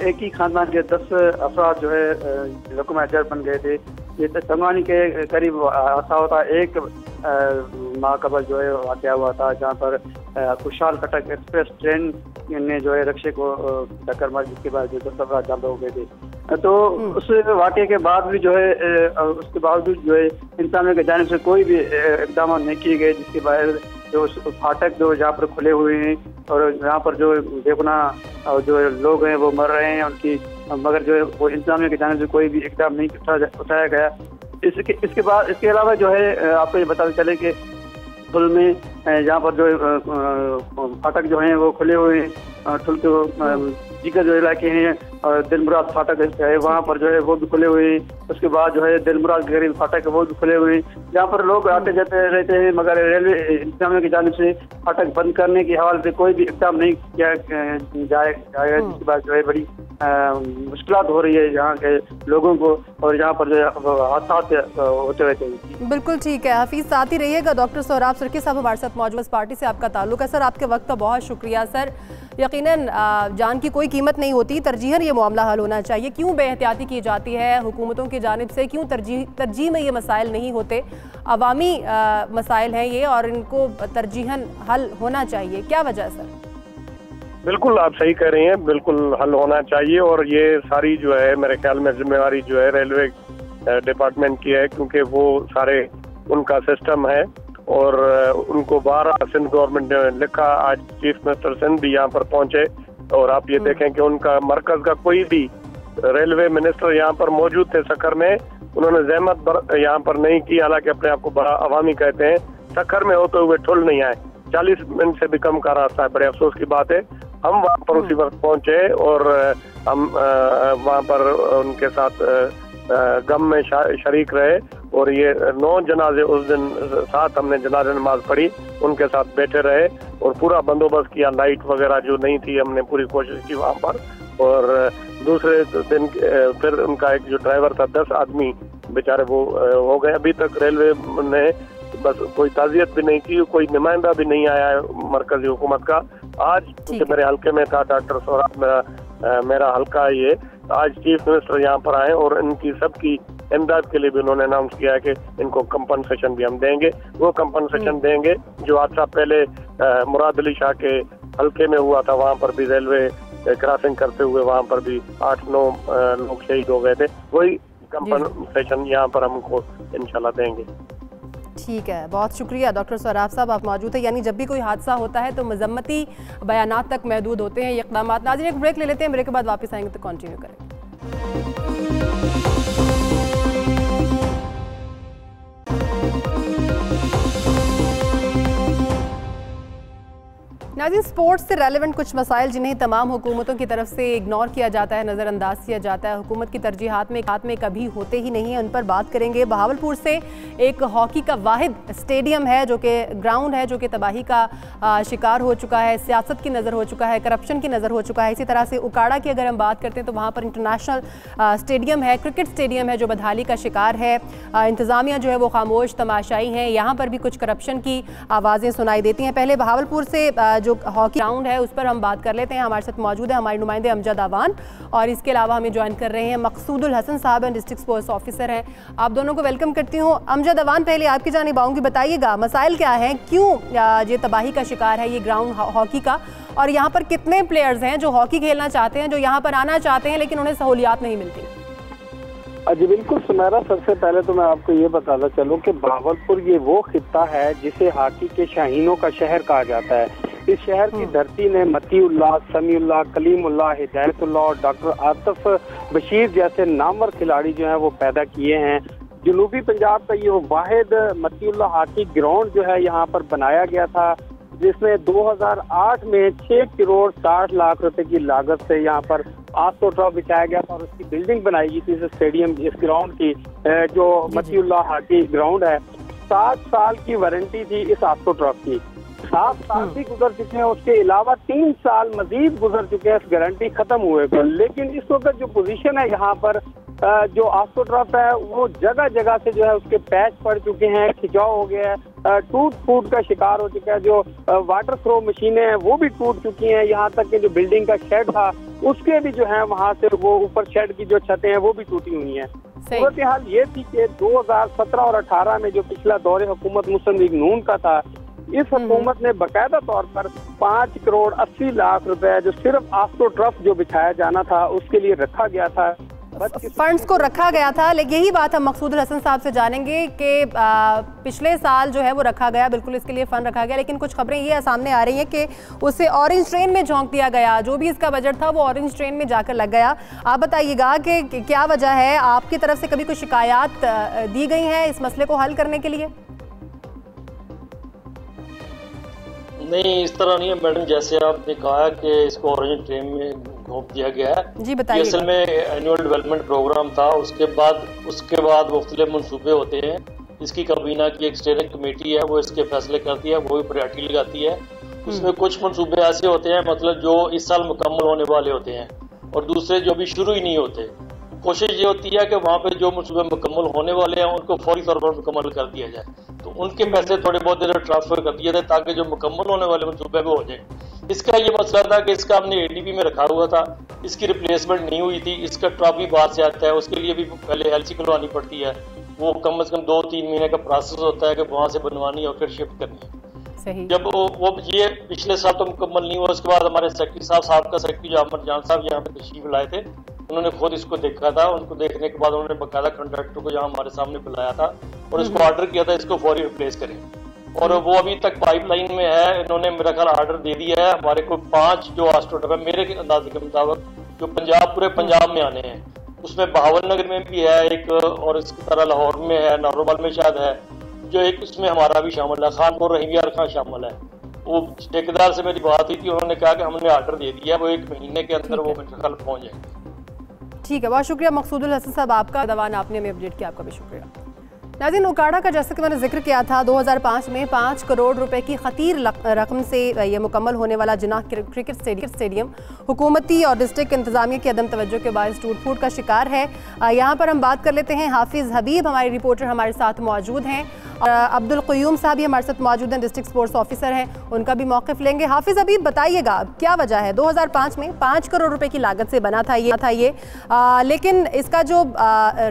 एक ही खानदान के 10 अफराद जो है लकमा अजर बन गए थे। ये संगवानी के करीब हादसा होता, एक माह कबल जो है वाक़या हुआ था, जहाँ पर खुशहाल कटक एक्सप्रेस ट्रेन ने जो है रक्षे को टक्कर मारी, जिसके बाद जो 10 अफराद जब्त हो गए थे। तो उस वाक़े के बाद भी जो है उसके बावजूद जो है इंसानियत की जानिब से कोई भी इक़दाम नहीं किए गए, जिसके बाद जो फाटक जो जहाँ पर खुले हुए हैं और यहाँ पर जो बेगुना जो लोग हैं वो मर रहे हैं उनकी, मगर जो है वो इंतजामिया की जानिब से कोई भी इक़दाम नहीं उठाया गया। इसके बाद इसके अलावा जो है आपको ये बताते चले कि ठुल में जहाँ पर जो फाटक जो हैं वो खुले हुए हैं, ठुल के दीगर जो इलाके हैं और दिलमुराद फाटक है वहाँ पर जो है वो भी खुले हुए हैं। उसके बाद जो है दिलमुराद के करीब फाटक है वो भी खुले हुए हैं, जहाँ पर लोग आते जाते रहते हैं, मगर रेलवे इंतजामिया की जानिब से फाटक बंद करने के हवाले से कोई भी इक़दाम नहीं किया जाएगा, जिसके बाद जो है बड़ी मुश्किल हो रही है यहाँ के लोगों को, और यहाँ पर जो हादसा होते रहते हैं। बिल्कुल ठीक है हफीज, साथ ही रहिएगा। डॉक्टर सोहराब सरकी साहब हमारे साथ मौजूद, पार्टी से आपका ताल्लुक है। सर आपके वक्त का बहुत शुक्रिया। सर यकीनन जान की कोई कीमत नहीं होती, तरजीहन ये मामला हल होना चाहिए। क्यों बेहतियाती की जाती है हुकूमतों की जानिब से, क्यों तरजीह में ये मसाइल नहीं होते? अवामी मसाइल हैं ये और इनको तरजीहन हल होना चाहिए, क्या वजह है सर? बिल्कुल आप सही कह रही हैं, बिल्कुल हल होना चाहिए। और ये सारी जो है मेरे ख्याल में जिम्मेवारी जो है रेलवे डिपार्टमेंट की है, क्योंकि वो सारे उनका सिस्टम है। और उनको 12 सिंध गवर्नमेंट ने लिखा, आज चीफ मिनिस्टर सिंध भी यहाँ पर पहुंचे, और आप ये देखें कि उनका मरकज का कोई भी रेलवे मिनिस्टर यहाँ पर मौजूद थे सखर में, उन्होंने जहमत यहाँ पर नहीं की, हालांकि अपने आप को बड़ा अवामी कहते हैं। सखर में होते हुए ठुल नहीं आए, 40 मिनट से भी कम का रास्ता है, बड़े अफसोस की बात है। हम वहाँ पर उसी वक्त पहुंचे और हम वहाँ पर उनके साथ गम में शरीक रहे, और ये 9 जनाजे उस दिन साथ हमने जनाजा नमाज पढ़ी, उनके साथ बैठे रहे और पूरा बंदोबस्त किया। लाइट वगैरह जो नहीं थी हमने पूरी कोशिश की वहाँ पर। और दूसरे दिन फिर उनका एक जो ड्राइवर था, 10 आदमी बेचारे वो हो गए। अभी तक रेलवे ने बस कोई ताज़ियत भी नहीं की, कोई नुमाइंदा भी नहीं आया है मरकजी हुकूमत का। आज मेरे हल्के में था डॉक्टर सोहराब, मेरा हल्का है ये, आज चीफ मिनिस्टर यहाँ पर आए और इनकी सबकी इमदाद के लिए भी उन्होंने अनाउंस किया है कि इनको कंपनसेशन भी हम देंगे। वो कंपनसेशन देंगे जो हादसा पहले मुराद अली शाह के हल्के में हुआ था, वहाँ पर भी रेलवे क्रॉसिंग करते हुए वहाँ पर भी 8-9 लोग शहीद हो गए थे, वही कंपनसेशन यहाँ पर हमको इंशाल्लाह देंगे। ठीक है, बहुत शुक्रिया डॉक्टर सोहराब साहब, आप मौजूद है। यानी जब भी कोई हादसा होता है तो मजम्मती बयानात तक महदूद होते हैं ये इक़दाम। नाज़रीन एक ब्रेक ले लेते हैं, ब्रेक के बाद वापस आएंगे तो कंटिन्यू करेंगे। नाज़रीन स्पोर्ट्स से रेलेवेंट कुछ मसाइल जिन्हें तमाम हुकूमतों की तरफ से इग्नोर किया जाता है, नज़रअंदाज किया जाता है, हुकूमत की तरजीहात में कभी होते ही नहीं है, उन पर बात करेंगे। बहावलपुर से एक हॉकी का वाहिद स्टेडियम है जो कि ग्राउंड है जो कि तबाही का शिकार हो चुका है, सियासत की नज़र हो चुका है, करप्शन की नज़र हो चुका है। इसी तरह से उकाड़ा की अगर हम बात करते हैं तो वहाँ पर इंटरनेशनल स्टेडियम है, क्रिकेट स्टेडियम है जो बदहाली का शिकार है। इंतज़ामिया जो है वो खामोश तमाशाई हैं, यहाँ पर भी कुछ करप्शन की आवाज़ें सुनाई देती हैं। पहले बहावलपुर से जो हॉकी ग्राउंड है उस पर हम बात कर लेते हैं। हमारे साथ मौजूद है हमारे नुमाइंदे अमजद अवान, और इसके अलावा हमें ज्वाइन कर रहे हैं मकसूदुल हसन साहब हैं, डिस्ट्रिक्ट स्पोर्ट्स ऑफिसर हैं। आप दोनों को वेलकम करती हूँ। अमजद अवान, पहले आपकी जानिब आऊँगी, बताइएगा मसाइल क्या है, क्यों ये तबाही का शिकार है ये ग्राउंड हॉकी का, और यहाँ पर कितने प्लेयर्स हैं जो हॉकी खेलना चाहते हैं, जो यहाँ पर आना चाहते हैं लेकिन उन्हें सहूलियात नहीं मिलती? जी बिल्कुल सुमेरा, सबसे पहले तो मैं आपको ये बताता चलूं कि बहावलपुर ये वो खित्ता है जिसे हॉकी के शाहीनों का शहर कहा जाता है। इस शहर की धरती ने मतीउल्लाह, समीउल्लाह, कलीमुल्लाह, हिदायतुल्लाह और डॉक्टर आतिफ बशीर जैसे नामवर खिलाड़ी जो हैं वो पैदा किए हैं। जनूबी पंजाब का ये वाहिद मतीउल्लाह हॉकी ग्राउंड जो है यहाँ पर बनाया गया था, जिसमें 2008 में 6 करोड़ 60 लाख रुपए की लागत से यहाँ पर आस्ट्रोटर्फ बिछाया गया था और उसकी बिल्डिंग बनाई गई थी इस स्टेडियम, इस ग्राउंड की जो मतीउल्लाह हॉकी ग्राउंड है। 7 साल की वारंटी थी इस आस्ट्रोटर्फ की, 7 साल भी गुजर चुके हैं, उसके अलावा 3 साल मजीद गुजर चुके हैं इस गारंटी खत्म हुए पर। लेकिन इस वक्त जो पोजीशन है यहाँ पर जो आस्ट्रोटर्फ है वो जगह जगह से जो है उसके पैच पड़ चुके हैं, खिंचाव हो गया है, टूट फूट का शिकार हो चुका है। जो वाटर थ्रो मशीनें हैं वो भी टूट चुकी हैं, यहाँ तक कि जो बिल्डिंग का शेड था उसके भी जो है वहाँ से वो ऊपर शेड की जो छतें हैं वो भी टूटी हुई हैं। सूरत हाल ये थी कि 2017 और 18 में जो पिछला दौरे हुकूमत मुस्लिम लीग नून का था, इस हुकूमत ने बाकायदा तौर पर 5 करोड़ 80 लाख रुपए जो सिर्फ आस्ट्रोटर्फ जो बिछाया जाना था उसके लिए रखा गया था, फंड्स को रखा गया था। लेकिन यही बात हम मकसूदुल हसन साहब से जानेंगे कि पिछले साल जो है वो रखा गया, बिल्कुल इसके लिए फंड रखा गया, लेकिन कुछ खबरें ये सामने आ रही हैं कि उसे ऑरेंज ट्रेन में झोंक दिया गया, जो भी इसका बजट था वो ऑरेंज ट्रेन में जाकर लग गया। आप बताइएगा कि क्या वजह है, आपकी तरफ से कभी कोई शिकायत दी गई है इस मसले को हल करने के लिए? नहीं, इस तरह नहीं है मैडम, जैसे आपने कहा कि इसको ऑरेंज ट्रेन में घोंप दिया गया है। जी बताइए। असल में एनुअल डेवलपमेंट प्रोग्राम था, उसके बाद मुख्तलिफ मनसूबे होते हैं। इसकी काबीना की एक स्टीयरिंग कमेटी है, वो इसके फैसले करती है, वो भी प्रायोरिटी लगाती है। उसमें कुछ मनसूबे ऐसे होते हैं मतलब जो इस साल मुकम्मल होने वाले होते हैं, और दूसरे जो भी शुरू ही नहीं होते। कोशिश ये होती है कि वहाँ पे जो मनसूबे मुकम्मल होने वाले हैं उनको फौरी तौर पर मुकम्मल कर दिया जाए, तो उनके पैसे थोड़े बहुत देर ट्रांसफर कर दिए थे ताकि जो मुकम्मल होने वाले मनसूबे वो हो जाए। इसका ये मसला था कि इसका हमने ADP में रखा हुआ था, इसकी रिप्लेसमेंट नहीं हुई थी, इसका ट्रक भी बाहर से आता है, उसके लिए भी पहले LC खुलवानी पड़ती है, वो कम से कम 2-3 महीने का प्रोसेस होता है कि वहाँ से बनवानी और फिर शिफ्ट करनी है। जब वो ये पिछले साल तो मुकम्मल नहीं हुआ, उसके बाद हमारे सेक्रेटरी साहब का सेक्रेटरी जो अमर जान साहब यहाँ पे तशरीफ लाए थे, उन्होंने खुद इसको देखा था। उनको देखने के बाद उन्होंने बकायदा कॉन्ट्रैक्टर को यहाँ हमारे सामने बुलाया था और इसको ऑर्डर किया था इसको फौरी रिप्लेस करें, और वो अभी तक पाइपलाइन में है। इन्होंने मेरा ख्याल ऑर्डर दे दिया है। हमारे को 5 जो हॉस्पिटल है मेरे अंदाजे के मुताबिक जो पूरे पंजाब में आने हैं, उसमें बहावलनगर में भी है एक, और इसकी तरह लाहौर में है, नारोवाल में शायद है, जो एक इसमें हमारा भी शामिल है, खानपुर रहीमियार खां शामिल है। वो ठेकेदार से मेरी बात हुई थी, उन्होंने कहा कि हमने ऑर्डर दे दिया, वो 1 महीने के अंदर वो मेरे ख्याल पहुंच जाएंगे। ठीक है, बहुत शुक्रिया मकसूदुल हसन साहब आपका, दवान आपने हमें अपडेट किया, आपका भी शुक्रिया। नाज़रीन, ओकाड़ा का जैसे कि मैंने जिक्र किया था 2005 में 5 करोड़ रुपए की खतीर रकम से ये मुकम्मल होने वाला जिन्ना क्रिकेट स्टेडियम हुकूमती और डिस्ट्रिक्ट इंतजामिया की अदम तवज्जो के बायस टूट फूट का शिकार है। यहाँ पर हम बात कर लेते हैं, हाफिज़ हबीब हमारे रिपोर्टर हमारे साथ मौजूद हैं, और अब्दुल क़य्यूम साहब भी हमारे साथ मौजूद हैं, डिस्ट्रिक्ट स्पोर्ट्स ऑफिसर हैं, उनका भी मौक़िफ़ लेंगे। हाफिज़ हबीब, बताइएगा क्या वजह है 2005 में 5 करोड़ रुपए की लागत से बना था ये, लेकिन इसका जो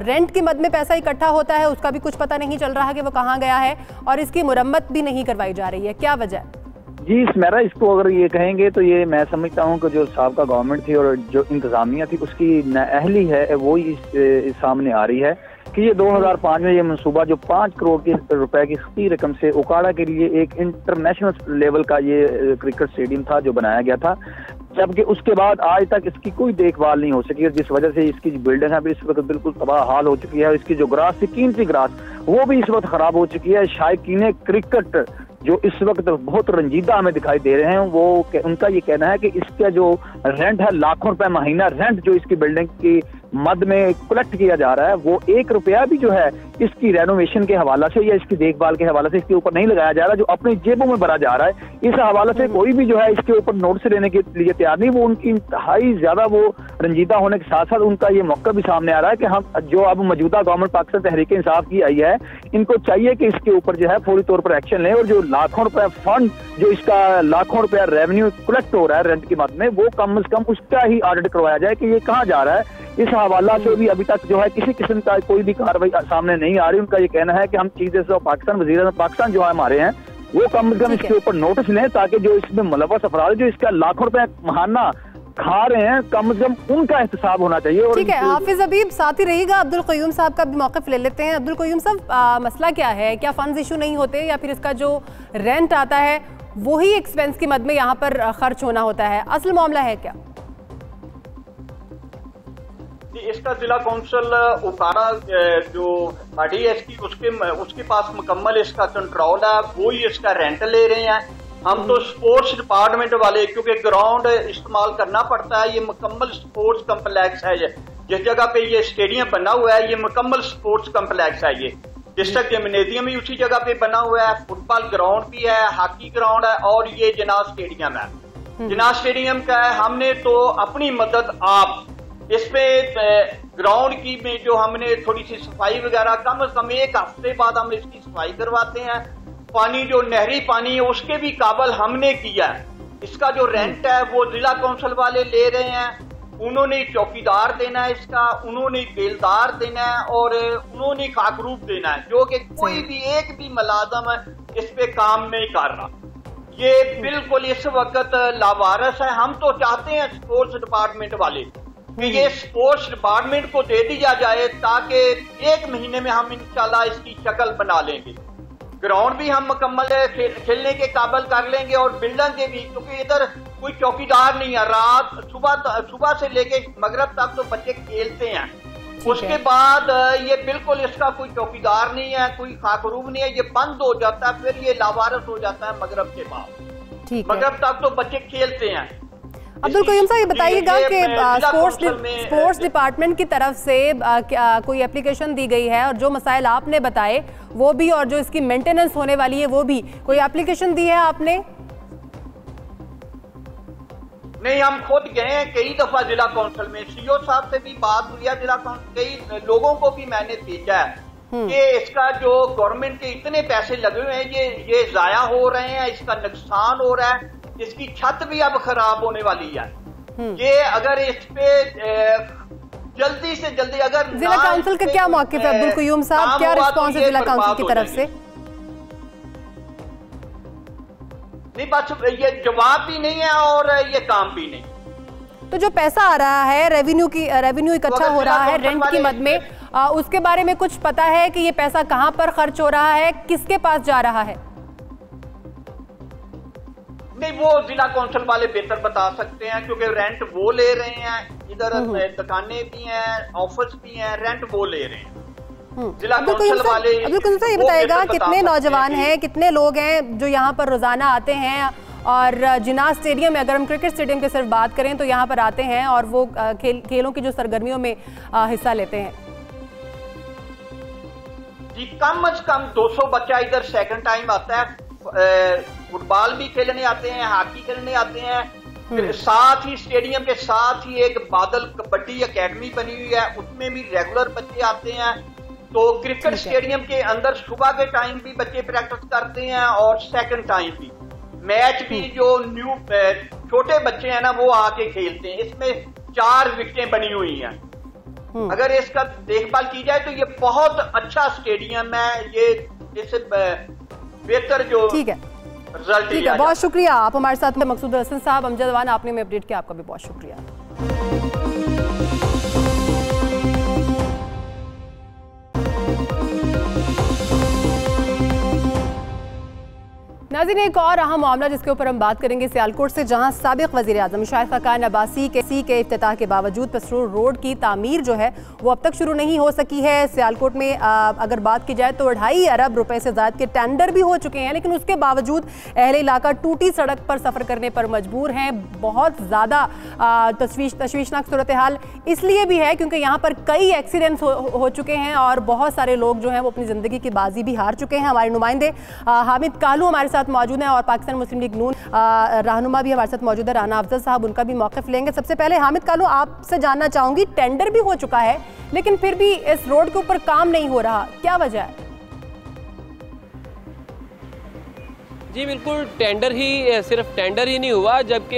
रेंट की मद में पैसा इकट्ठा होता है उसका भी कुछ पता नहीं चल रहा कि वो कहाँ गया है, और इसकी मुरम्मत भी नहीं करवाई जा रही है, क्या वजह? जी स्मेरा, इसको अगर ये कहेंगे तो ये मैं समझता हूँ कि जो साबका गवर्नमेंट थी और जो इंतजामिया थी उसकी नाअहली है, वो इस सामने आ रही है कि ये 2005 में ये मनसूबा जो 5 करोड़ रुपए की खती रकम से ओकाड़ा के लिए एक इंटरनेशनल लेवल का ये क्रिकेट स्टेडियम था जो बनाया गया था, जबकि उसके बाद आज तक इसकी कोई देखभाल नहीं हो सकी, और जिस वजह से इसकी जो बिल्डिंग है इस वक्त बिल्कुल तबाह हाल हो चुकी है। इसकी जो ग्रास थी, कीमती ग्रास, वो भी इस वक्त खराब हो चुकी है। शायकीन क्रिकेट जो इस वक्त बहुत रंजीदा हमें दिखाई दे रहे हैं, वो उनका ये कहना है कि इसका जो रेंट है, लाखों रुपए महीना रेंट जो इसकी बिल्डिंग की मद में कलेक्ट किया जा रहा है, वो 1 रुपया भी जो है इसकी रेनोवेशन के हवाला से या इसकी देखभाल के हवाले से इसके ऊपर नहीं लगाया जा रहा, जो अपनी जेबों में भरा जा रहा है। इस हवाले से कोई भी जो है इसके ऊपर नोटिस लेने के लिए तैयार नहीं। वो उनकी इंतहाई ज्यादा वो रंजीदा होने के साथ साथ उनका ये मौका भी सामने आ रहा है कि हम जो अब मौजूदा गवर्नमेंट पाकिस्तान तहरीक इंसाफ की आई है, इनको चाहिए कि इसके ऊपर जो है फौरी तौर पर एक्शन लें, और जो लाखों रुपए फंड जो इसका लाखों रुपया रेवेन्यू कलेक्ट हो रहा है रेंट की मद में, वो कम से कम उसका ही ऑडिट करवाया जाए कि ये कहाँ जा रहा है। इस हवाला से भी अभी तक जो है किसी किस्म का कोई भी कार्रवाई सामने नहीं आ रही। उनका ये कहना है कि हम चीफ जस्टिस ऑफ पाकिस्तान, वज़ीर पाकिस्तान जो है हमारे हैं, वो कम से कम इसके ऊपर नोटिस लें, ताकि जो इसमें मुलव्वस अफराद जो इसका लाखों रुपए महाना खा रहे हैं, कम से कम उनका एहतसाब होना चाहिए। और ठीक है हाफिज हबीब, साथ ही रहिएगा, अब्दुल क़य्यूम साहब का भी मौक़िफ़ ले लेते हैं। अब्दुल क़य्यूम साहब, मसला क्या है? क्या फंड्स इशू नहीं होते, या फिर इसका जो रेंट आता है वही एक्सपेंस की मद में यहाँ पर खर्च होना होता है? असल मामला है क्या? इसका जिला कौंसिल ओकाड़ा जो पार्टी है इसकी, उसके पास मुकम्मल इसका कंट्रोल है, वो ही इसका रेंट ले रहे हैं। हम तो स्पोर्ट्स डिपार्टमेंट वाले, क्योंकि ग्राउंड इस्तेमाल करना पड़ता है, ये मुकम्मल स्पोर्ट्स कम्प्लेक्स है। जिस जगह पे ये स्टेडियम बना हुआ है, ये मुकम्मल स्पोर्ट्स कम्प्लेक्स है। ये डिस्ट्रिक्ट जिम्नेजियम भी उसी जगह पे बना हुआ है, फुटबॉल ग्राउंड भी है, हॉकी ग्राउंड है, और ये जिनाह स्टेडियम है। जिनाह स्टेडियम का है, हमने तो अपनी मदद आप इस पे ग्राउंड की में जो हमने थोड़ी सी सफाई वगैरह कम से कम 1 हफ्ते बाद हम इसकी सफाई करवाते हैं। पानी जो नहरी पानी है उसके भी काबल हमने किया है। इसका जो रेंट है वो जिला कौंसिल वाले ले रहे हैं, उन्होंने चौकीदार देना है इसका, उन्होंने बेलदार देना है, और उन्होंने खाकरूप देना है, जो कि कोई भी एक भी मुलाजम इस पे काम नहीं कर रहा। ये बिल्कुल इस वक्त लावारिस है। हम तो चाहते हैं स्पोर्ट्स डिपार्टमेंट वाले कि ये स्पोर्ट्स डिपार्टमेंट को दे दिया जाए, ताकि 1 महीने में हम इंशाल्लाह इसकी शक्ल बना लेंगे। ग्राउंड भी हम मुकम्मल खेलने के काबिल कर लेंगे, और बिल्डिंग भी, क्योंकि इधर कोई चौकीदार नहीं है। रात सुबह से लेके मगरब तक तो बच्चे खेलते हैं, उसके बाद ये बिल्कुल इसका कोई चौकीदार नहीं है, कोई खाकरूब नहीं है, ये बंद हो जाता है, फिर ये लावारिस हो जाता है मगरब के बाद। मगरब तक तो बच्चे खेलते हैं। अब्दुल क़य्यूम साहब, ये बताइएगा कि स्पोर्ट्स डिपार्टमेंट की तरफ से कोई एप्लीकेशन दी गई है, और जो मसाइल आपने बताए वो भी, और जो इसकी मेंटेनेंस होने वाली है वो भी, कोई एप्लीकेशन दी है आपने? नहीं, हम खुद गए हैं कई दफा जिला काउंसिल में, सीओ साहब से भी बात हुई है, जिला काउंसिल कई लोगों को भी मैंने भेजा है कि इसका जो गवर्नमेंट के इतने पैसे लगे हुए हैं ये जाया हो रहे हैं, इसका नुकसान हो रहा है, इसकी छत भी अब खराब होने वाली है। ये अगर इस पे जल्दी से जल्दी अगर जिला काउंसिल का क्या मौक़िफ़ है अब्दुल क़य्यूम साहब, क्या रिस्पॉन्स है जिला काउंसिल की तरफ से? नहीं, बस ये जवाब भी नहीं है और ये काम भी नहीं। तो जो पैसा आ रहा है रेवेन्यू इकट्ठा हो रहा है रेंट की मद में, उसके बारे में कुछ पता है कि ये पैसा कहां पर खर्च हो रहा है, किसके पास जा रहा है? नहीं, वो जिला काउंसिल वाले बेहतर बता सकते हैं क्योंकि रेंट वो ले रहे हैं, इधर दुकानें भी हैं, ऑफिस भी हैं, रेंट वो ले रहे हैं। जिला काउंसिल वाले अब्दुल क़य्यूम साहब ये बताएगा कितने नौजवान हैं, कितने लोग हैं जो यहाँ पर रोजाना आते हैं और जिन्ना स्टेडियम में, अगर हम क्रिकेट स्टेडियम की सिर्फ बात करें तो यहाँ पर आते हैं और वो खेलों की जो सरगर्मियों में हिस्सा लेते हैं? जी, कम से कम 200 बच्चा इधर सेकंड टाइम आता है, फुटबॉल भी खेलने आते हैं, हॉकी खेलने आते हैं, साथ ही स्टेडियम के साथ ही एक बादल कबड्डी एकेडमी बनी हुई है, उसमें भी रेगुलर बच्चे आते हैं। तो क्रिकेट स्टेडियम के अंदर सुबह के टाइम भी बच्चे प्रैक्टिस करते हैं और सेकंड टाइम भी मैच भी जो न्यू छोटे बच्चे हैं ना वो आके खेलते हैं। इसमें 4 विकेटें बनी हुई हैं। अगर इसका देखभाल की जाए तो ये बहुत अच्छा स्टेडियम है, ये इससे बेहतर जो रिजल्ट ठीक है। बहुत शुक्रिया, आप हमारे साथ में मकसूद हसन साहब, अमजद वान, आपने हमें अपडेट किया, आपका भी बहुत शुक्रिया। नाज़रीन, एक और अहम मामला जिसके ऊपर हम बात करेंगे सियालकोट से, जहां साबिक वज़ीर-ए-आज़म शाहिद खाकान अब्बासी के इफ्तिताह के बावजूद पसरूर रोड की तामीर जो है वो अब तक शुरू नहीं हो सकी है। सियालकोट में अगर बात की जाए तो 2.5 अरब रुपए से ज़्यादा के टेंडर भी हो चुके हैं, लेकिन उसके बावजूद अहले इलाका टूटी सड़क पर सफ़र करने पर मजबूर हैं। बहुत ज़्यादा तशवीशनाक सूरत हाल इसलिए भी है क्योंकि यहाँ पर कई एक्सीडेंट्स हो चुके हैं और बहुत सारे लोग जो हैं वो अपनी ज़िंदगी की बाजी भी हार चुके हैं। हमारे नुमाइंदे हामिद कालू हमारे साथ मौजूद हैं और पाकिस्तान मुस्लिम लीग नून रहनुमा भी हमारे साथ मौजूद है, राना अफजल साहब, उनका भी मौक़िफ़ लेंगे। सबसे पहले हामिद कालू, आपसे जानना चाहूंगी, टेंडर भी हो चुका है लेकिन फिर भी इस रोड के ऊपर काम नहीं हो रहा, क्या वजह है? जी बिल्कुल, सिर्फ टेंडर ही नहीं हुआ, जबकि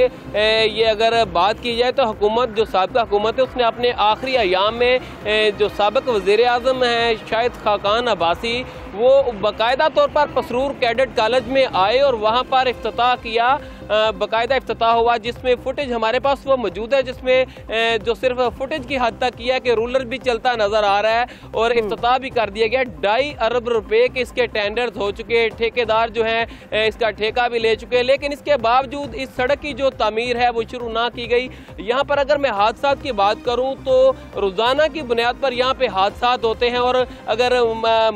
ये अगर बात की जाए तो हुकूमत, जो साबिक़ा हुकूमत है, उसने अपने आखिरी अयाम में जो साबिक़ वज़ीर-ए-आज़म हैं शाहिद खाकान अब्बासी, वो बाकायदा तौर पर पसरूर कैडेट कॉलेज में आए और वहाँ पर इफ्तिताह किया। बाकायदा इफ्तिताह हुआ जिसमें फुटेज हमारे पास वो मौजूद है, जिसमें जो सिर्फ फुटेज की हद तक किया कि रूलर भी चलता नज़र आ रहा है और इफ्तिताह भी कर दिया गया। 2.5 अरब रुपए के इसके टेंडर्स हो चुके, ठेकेदार जो हैं इसका ठेका भी ले चुके, लेकिन इसके बावजूद इस सड़क की जो तामीर है वो शुरू ना की गई। यहाँ पर अगर मैं हादसात की बात करूँ तो रोज़ाना की बुनियाद पर यहाँ पे हादसात होते हैं और अगर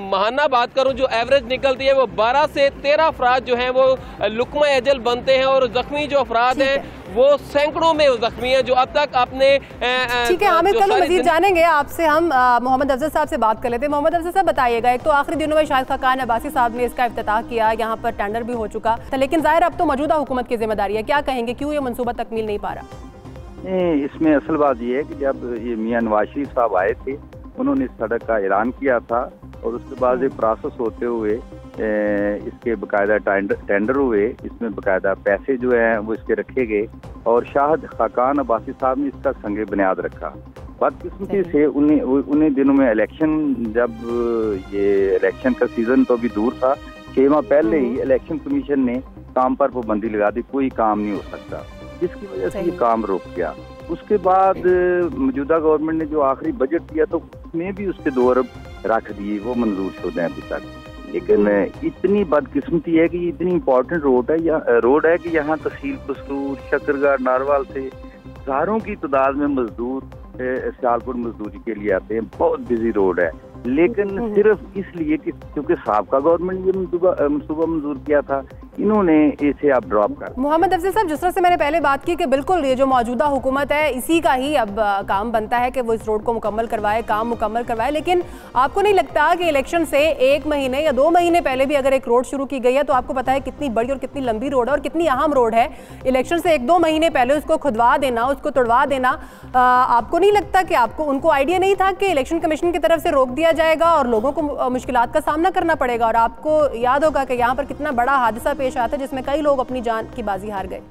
माहाना बात करूँ जो एवरेज निकलती है वो 12 से 13 अफराद जो हैं वो लुकमा अजल बनते हैं और जख्मी जो अफराद हैं वो सैकड़ों में जख्मी हैं जो अब तक अपने ठीक है। हामिद कालू, मजीद जानेंगे आपसे। हम मोहम्मद अफजल साहब से बात कर लेते हैं। मोहम्मद अफजल साहब, बताइएगा, एक तो आखिरी दिनों में शाहिद खाकान अब्बासी साहब ने इसका इफ्तिताह किया, यहाँ पर टेंडर भी हो चुका था, लेकिन जाहिर अब तो मौजूदा हुकूमत की जिम्मेदारी है, क्या कहेंगे, क्यों ये मनसूबा तकमील नहीं पा रहा? इसमें असल बात ये है कि जब ये मियां नवाज शरीफ साहब आए थे, उन्होंने इस सड़क का ऐलान किया था और उसके बाद ये प्रोसेस होते हुए इसके बकायदा टेंडर हुए, इसमें बकायदा पैसे जो हैं वो इसके रखे गए और शाहिद खाकान अब्बासी साहब ने इसका संगे बुनियाद रखा। बदकिस्मती से उन्हीं दिनों में इलेक्शन, जब ये इलेक्शन का सीजन तो अभी दूर था, 6 माह पहले ही इलेक्शन कमीशन ने काम पर पाबंदी लगा दी, कोई काम नहीं हो सकता, जिसकी वजह से ये काम रुक गया। उसके बाद मौजूदा गवर्नमेंट ने जो आखिरी बजट दिया तो उसमें भी उसके 2 अरब रख दिए, वो मंजूर शुदा हैं अभी तक। लेकिन इतनी बदकिस्मती है कि इतनी इम्पोर्टेंट रोड है कि यहाँ तहसील पसरूर, शकरगढ़, नारवाल से हजारों की तादाद में मजदूर सियालकोट मजदूरी के लिए आते हैं। बहुत बिजी रोड है, लेकिन सिर्फ इसलिए कि क्योंकि साबका गवर्नमेंट ये मनसूबा मंजूर किया था, इन्होंने इसे आप ड्रॉप कर। मोहम्मद अफजल साहब, जिस तरह से मैंने पहले बात की कि बिल्कुल ये जो मौजूदा हुकूमत है इसी का ही अब काम बनता है कि वो इस रोड को मुकम्मल करवाए, काम मुकम्मल करवाए, लेकिन आपको नहीं लगता कि इलेक्शन से 1 महीने या 2 महीने पहले भी अगर एक रोड शुरू की गई है तो आपको पता है कितनी बड़ी और कितनी लंबी रोड है और कितनी अहम रोड है, इलेक्शन से 1-2 महीने पहले उसको खुदवा देना, उसको तोड़वा देना, आपको नहीं लगता कि आपको उनको आइडिया नहीं था कि इलेक्शन कमीशन की तरफ से रोक दिया जाएगा और लोगों को मुश्किलात का सामना करना पड़ेगा? और आपको याद होगा कि यहाँ पर कितना बड़ा हादसा पेश आया था जिसमें कई लोग अपनी जान की बाजी हार गए।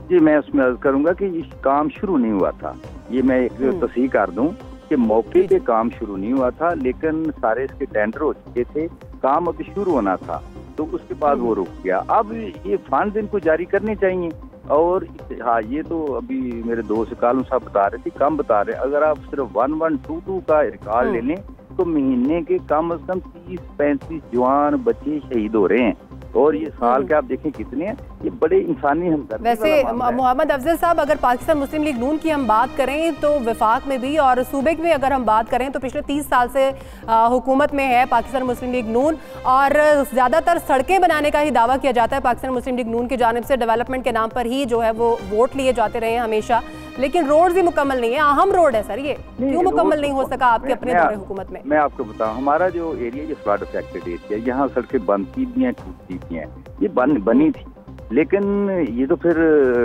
जी, मैं उसमें अर्ज करूंगा कि इस काम शुरू नहीं हुआ था, ये मैं एक तस्दीक कर दूं कि मौके पे काम शुरू नहीं हुआ था, लेकिन सारे इसके टेंडर हो चुके थे, काम अभी शुरू होना था, तो उसके बाद वो रुक गया। अब ये फंड इनको जारी करने चाहिए। और हाँ, ये तो अभी मेरे दोस्त कालू साहब बता रहे थे, कम बता रहे, अगर आप सिर्फ 1122 का रिकॉर्ड ले लें तो महीने के कम से कम 30-35 जवान बच्चे शहीद हो रहे हैं, और ये साल के आप देखें कितने हैं, ये बड़े इंसानी हमदर्दी। वैसे मोहम्मद अफजल साहब, अगर पाकिस्तान मुस्लिम लीग नून की हम बात करें तो वफाक में भी और सूबे में अगर हम बात करें तो पिछले 30 साल से हुकूमत में है पाकिस्तान मुस्लिम लीग नून, और ज़्यादातर सड़कें बनाने का ही दावा किया जाता है पाकिस्तान मुस्लिम लीग नून की जानिब से, डेवलपमेंट के नाम पर ही जो है वो वोट लिए जाते रहे हैं हमेशा, लेकिन रोड भी मुकम्मल नहीं है। अहम रोड है सर, ये क्यों मुकम्मल नहीं हो सका आपके अपने दौरे हुकूमत में? मैं आपको बताऊं, हमारा जो एरिया ये फ्लड अफेक्टेड एरिया, यहाँ सड़कें बनती भी हैं, टूटती भी हैं, ये बनी थी, लेकिन ये तो फिर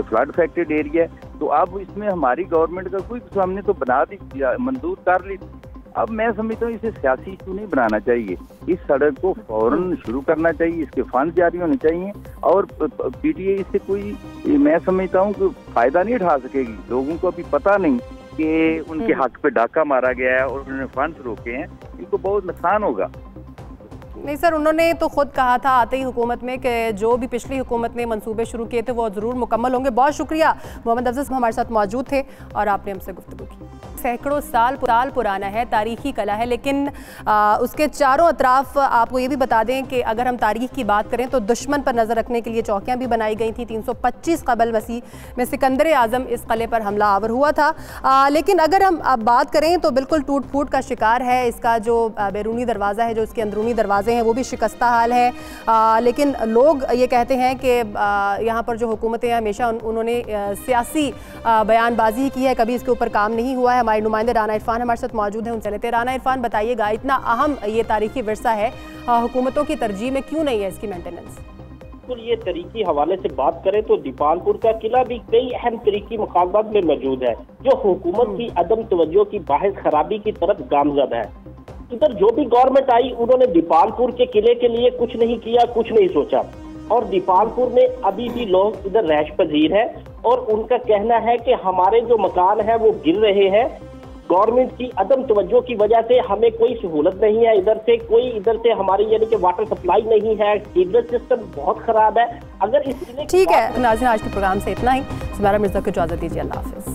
फ्लड अफेक्टेड एरिया है, तो अब इसमें हमारी गवर्नमेंट का कोई, हमने तो बना दी, मंजूर कर ली। अब मैं समझता हूँ इसे सियासी इशू नहीं बनाना चाहिए, इस सड़क को फौरन शुरू करना चाहिए, इसके फंड जारी होने चाहिए, और पीटीआई इससे कोई, मैं समझता हूँ कि फायदा नहीं उठा सकेगी। लोगों को अभी पता नहीं कि उनके हक पे डाका मारा गया है और उन्होंने फंड रोके हैं, इनको बहुत नुकसान होगा। नहीं सर, उन्होंने तो खुद कहा था आते ही हुकूमत में कि जो भी पिछली हुकूमत ने मंसूबे शुरू किए थे वो ज़रूर मुकम्मल होंगे। बहुत शुक्रिया, मोहम्मद अफजल साहब हमारे साथ मौजूद थे और आपने हमसे गुफ्तगू की। सैकड़ों साल पुराना है, तारीखी कला है, लेकिन उसके चारों अतराफ आपको ये भी बता दें कि अगर हम तारीख की बात करें तो दुश्मन पर नज़र रखने के लिए चौकियाँ भी बनाई गई थी। 325 कबल मसीह में सिकंदर आज़म इस किले पर हमला आवर हुआ था, लेकिन अगर हम अब बात करें तो बिल्कुल टूट फूट का शिकार है। इसका जो बैरूनी दरवाज़ा है, जो इसके अंदरूनी दरवाजे हैं, वो भी शिकस्ता हाल है, लेकिन लोग ये कहते हैं कि यहाँ पर जो हुकूमतें हैं हमेशा उन्होंने सियासी बयानबाजी की है, कभी इसके ऊपर काम नहीं हुआ है। हमारे नुमाइंदे राना इरफान हमारे साथ मौजूद हैं, उनसे लेते हैं। राना इरफान, बताइएगा, इतना अहम ये तारीखी विरसा है, हुकूमतों की तरजीह में क्यों नहीं है इसकी मेंटेनेंस? ये तरीकी हवाले से बात करें तो दीपालपुर का किला भी कई अहम तरीकी मुकालबात में मौजूद है, जो हुकूमत की अदम तवज्जो की बाहिस खराबी की तरफ गामजद है। इधर जो भी गवर्नमेंट आई उन्होंने दीपालपुर के किले के लिए कुछ नहीं किया, कुछ नहीं सोचा, और दीपालपुर में अभी भी लोग इधर रैश पजीर है और उनका कहना है कि हमारे जो मकान है वो गिर रहे हैं, गवर्नमेंट की अदम तवज्जो की वजह से हमें कोई सहूलत नहीं है, इधर से हमारी यानी कि वाटर सप्लाई नहीं है, सीवरेज सिस्टम बहुत खराब है। अगर इस ठीक है नाज़रीन, आज के प्रोग्राम से इतना ही। सुमेरा मिर्जा को इजाज़त दीजिए, अल्लाह हाफिज़।